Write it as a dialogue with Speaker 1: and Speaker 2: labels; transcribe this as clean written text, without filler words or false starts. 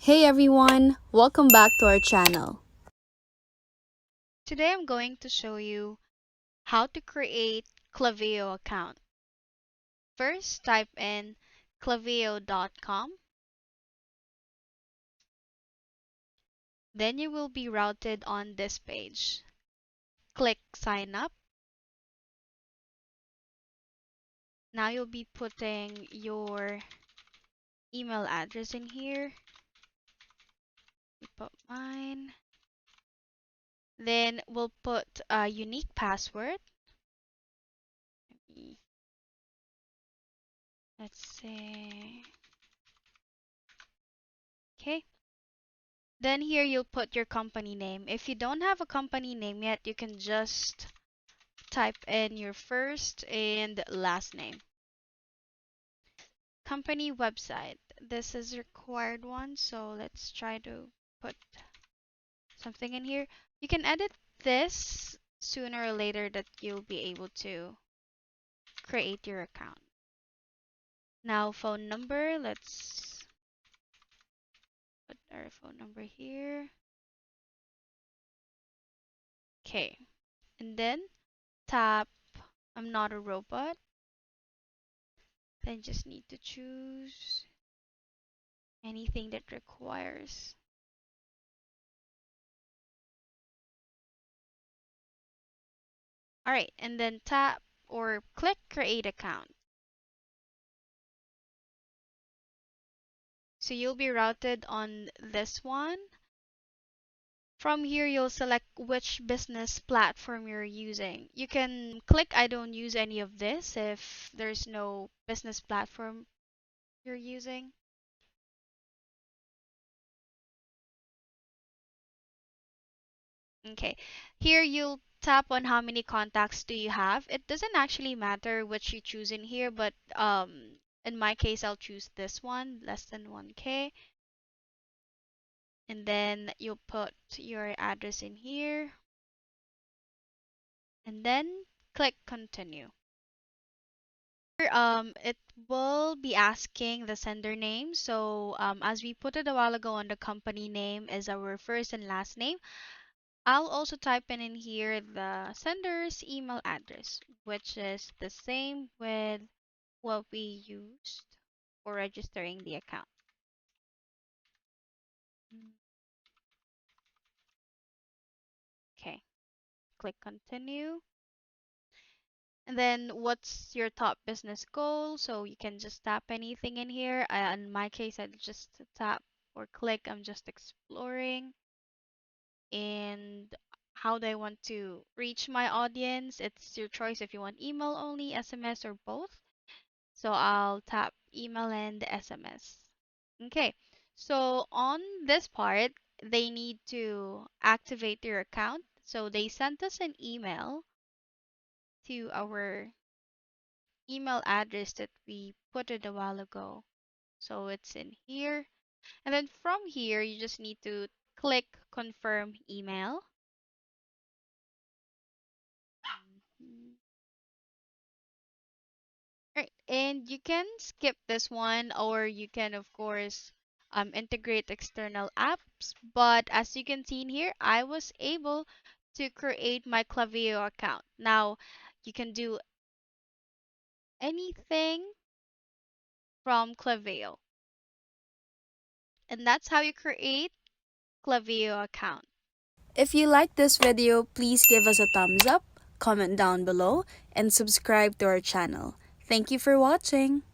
Speaker 1: Hey everyone, welcome back to our channel.
Speaker 2: Today I'm going to show you how to create Klaviyo account. First, type in klaviyo.com. Then you will be routed on this page. Click sign up. Now you'll be putting your email address in here. We put mine. Then we'll put a unique password. Let's say, okay. Then here you'll put your company name. If you don't have a company name yet, you can just type in your first and last name. Company website. This is required one, so let's try to put something in here. You can edit this sooner or later that you'll be able to create your account. Now phone number, let's put our phone number here. Okay. And then tap I'm not a robot. Then just need to choose anything that requires. Alright, and then tap or click create account. So you'll be routed on this one. From here, you'll select which business platform you're using. You can click I don't use any of this if there's no business platform you're using. Okay, here you'll tap on how many contacts do you have. It doesn't actually matter which you choose in here, but in my case, I'll choose this one, less than 1K. And then you'll put your address in here and then click continue. Here, it will be asking the sender name. So as we put it a while ago on the company name is our first and last name. I'll also type in here the sender's email address, which is the same with what we used for registering the account. Okay, click continue. And then what's your top business goal? So you can just tap anything in here. In my case, I just tap or click, I'm just exploring. And how do I want to reach my audience? It's your choice if you want email only, SMS, or both. So I'll tap email and SMS. Okay, so on this part, they need to activate your account. So they sent us an email to our email address that we put it a while ago. So it's in here. And then from here, you just need to click confirm email. Mhm. Right. And you can skip this one, or you can, of course, integrate external apps. But as you can see in here, I was able to create my Klaviyo account. Now, you can do anything from Klaviyo. And that's how you create Klaviyo account.
Speaker 1: If you like this video, please give us a thumbs up, comment down below, and subscribe to our channel. Thank you for watching.